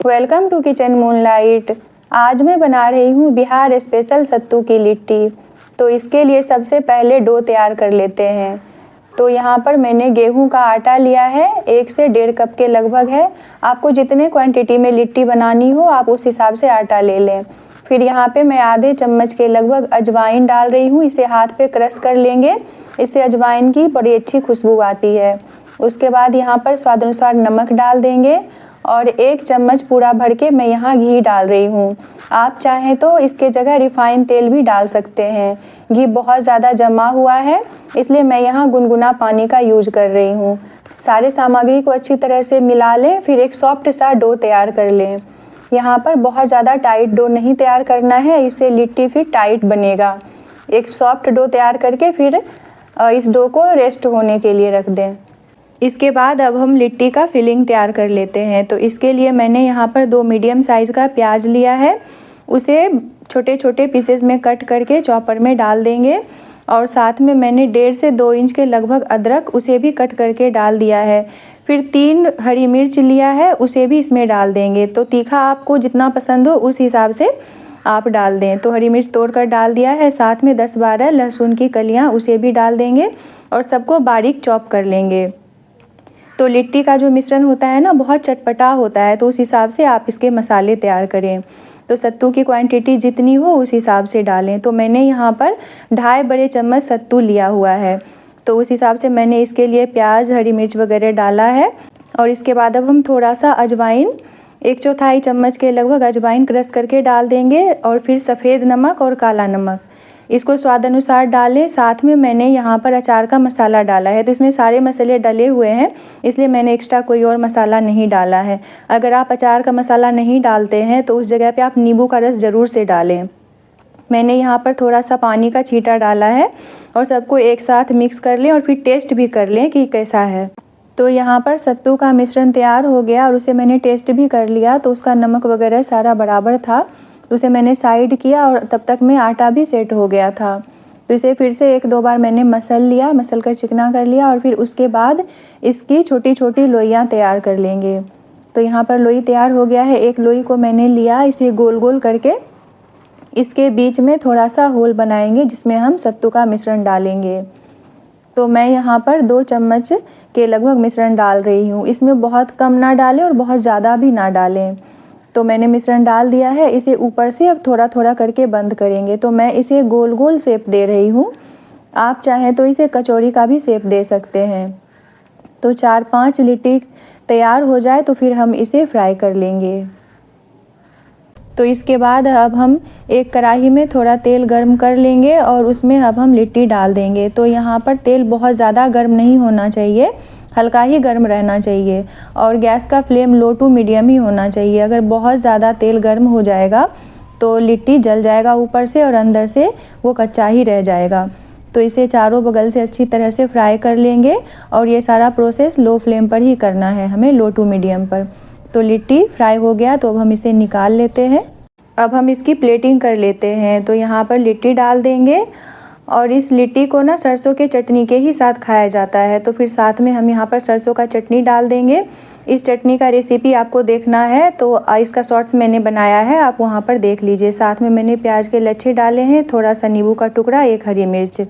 Welcome to kitchen moonlight. आज मैं बना रही हूँ बिहार स्पेशल सत्तू की लिट्टी। तो इसके लिए सबसे पहले डो तैयार कर लेते हैं। तो यहाँ पर मैंने गेहूं का आटा लिया है, 1 से 1.5 कप के लगभग है। आपको जितने क्वांटिटी में लिट्टी बनानी हो आप उस हिसाब से आटा ले लें। फिर यहाँ पे मैं आधे चम्मच के लगभग अजवाइन डाल रही हूँ। इसे हाथ पे क्रश कर लेंगे, इससे अजवाइन की बड़ी अच्छी खुशबू आती है। उसके बाद यहाँ पर स्वाद अनुसार नमक डाल देंगे और 1 चम्मच पूरा भर के मैं यहाँ घी डाल रही हूँ। आप चाहें तो इसके जगह रिफाइन तेल भी डाल सकते हैं। घी बहुत ज़्यादा जमा हुआ है इसलिए मैं यहाँ गुनगुना पानी का यूज कर रही हूँ। सारे सामग्री को अच्छी तरह से मिला लें, फिर एक सॉफ्ट सा डो तैयार कर लें। यहाँ पर बहुत ज़्यादा टाइट डो नहीं तैयार करना है, इससे लिट्टी फिर टाइट बनेगा। एक सॉफ्ट डो तैयार करके फिर इस डो को रेस्ट होने के लिए रख दें। इसके बाद अब हम लिट्टी का फिलिंग तैयार कर लेते हैं। तो इसके लिए मैंने यहाँ पर 2 मीडियम साइज़ का प्याज लिया है, उसे छोटे छोटे पीसेस में कट करके चॉपर में डाल देंगे। और साथ में मैंने 1.5 से 2 इंच के लगभग अदरक, उसे भी कट करके डाल दिया है। फिर 3 हरी मिर्च लिया है, उसे भी इसमें डाल देंगे। तो तीखा आपको जितना पसंद हो उस हिसाब से आप डाल दें। तो हरी मिर्च तोड़ कर डाल दिया है। साथ में 10-12 लहसुन की कलियाँ, उसे भी डाल देंगे और सबको बारीक चॉप कर लेंगे। तो लिट्टी का जो मिश्रण होता है ना, बहुत चटपटा होता है, तो उस हिसाब से आप इसके मसाले तैयार करें। तो सत्तू की क्वांटिटी जितनी हो उस हिसाब से डालें। तो मैंने यहाँ पर 2.5 बड़े चम्मच सत्तू लिया हुआ है, तो उस हिसाब से मैंने इसके लिए प्याज, हरी मिर्च वगैरह डाला है। और इसके बाद अब हम थोड़ा सा अजवाइन, 1/4 चम्मच के लगभग अजवाइन क्रश करके डाल देंगे। और फिर सफ़ेद नमक और काला नमक, इसको स्वाद अनुसार डालें। साथ में मैंने यहाँ पर अचार का मसाला डाला है, तो इसमें सारे मसाले डले हुए हैं, इसलिए मैंने एक्स्ट्रा कोई और मसाला नहीं डाला है। अगर आप अचार का मसाला नहीं डालते हैं तो उस जगह पे आप नींबू का रस ज़रूर से डालें। मैंने यहाँ पर थोड़ा सा पानी का छींटा डाला है और सबको एक साथ मिक्स कर लें और फिर टेस्ट भी कर लें कि कैसा है। तो यहाँ पर सत्तू का मिश्रण तैयार हो गया और उसे मैंने टेस्ट भी कर लिया, तो उसका नमक वगैरह सारा बराबर था। तो उसे मैंने साइड किया और तब तक में आटा भी सेट हो गया था। तो इसे फिर से 1-2 बार मैंने मसल कर चिकना कर लिया और फिर उसके बाद इसकी छोटी छोटी लोइयाँ तैयार कर लेंगे। तो यहाँ पर लोई तैयार हो गया है। एक लोई को मैंने लिया, इसे गोल गोल करके इसके बीच में थोड़ा सा होल बनाएंगे जिसमें हम सत्तू का मिश्रण डालेंगे। तो मैं यहाँ पर 2 चम्मच के लगभग मिश्रण डाल रही हूँ। इसमें बहुत कम ना डालें और बहुत ज़्यादा भी ना डालें। तो मैंने मिश्रण डाल दिया है, इसे ऊपर से अब थोड़ा थोड़ा करके बंद करेंगे। तो मैं इसे गोल गोल शेप दे रही हूँ, आप चाहें तो इसे कचौरी का भी शेप दे सकते हैं। तो 4-5 लिट्टी तैयार हो जाए तो फिर हम इसे फ्राई कर लेंगे। तो इसके बाद अब हम एक कढ़ाई में थोड़ा तेल गर्म कर लेंगे और उसमें अब हम लिट्टी डाल देंगे। तो यहाँ पर तेल बहुत ज़्यादा गर्म नहीं होना चाहिए, हल्का ही गर्म रहना चाहिए और गैस का फ्लेम लो टू मीडियम ही होना चाहिए। अगर बहुत ज़्यादा तेल गर्म हो जाएगा तो लिट्टी जल जाएगा ऊपर से और अंदर से वो कच्चा ही रह जाएगा। तो इसे चारों बगल से अच्छी तरह से फ्राई कर लेंगे और ये सारा प्रोसेस लो फ्लेम पर ही करना है हमें, लो टू मीडियम पर। तो लिट्टी फ्राई हो गया, तो अब हम इसे निकाल लेते हैं। अब हम इसकी प्लेटिंग कर लेते हैं। तो यहाँ पर लिट्टी डाल देंगे और इस लिट्टी को ना सरसों के चटनी के ही साथ खाया जाता है, तो फिर साथ में हम यहाँ पर सरसों का चटनी डाल देंगे। इस चटनी का रेसिपी आपको देखना है तो इसका शॉर्ट्स मैंने बनाया है, आप वहाँ पर देख लीजिए। साथ में मैंने प्याज के लच्छे डाले हैं, थोड़ा सा नींबू का टुकड़ा, 1 हरी मिर्च।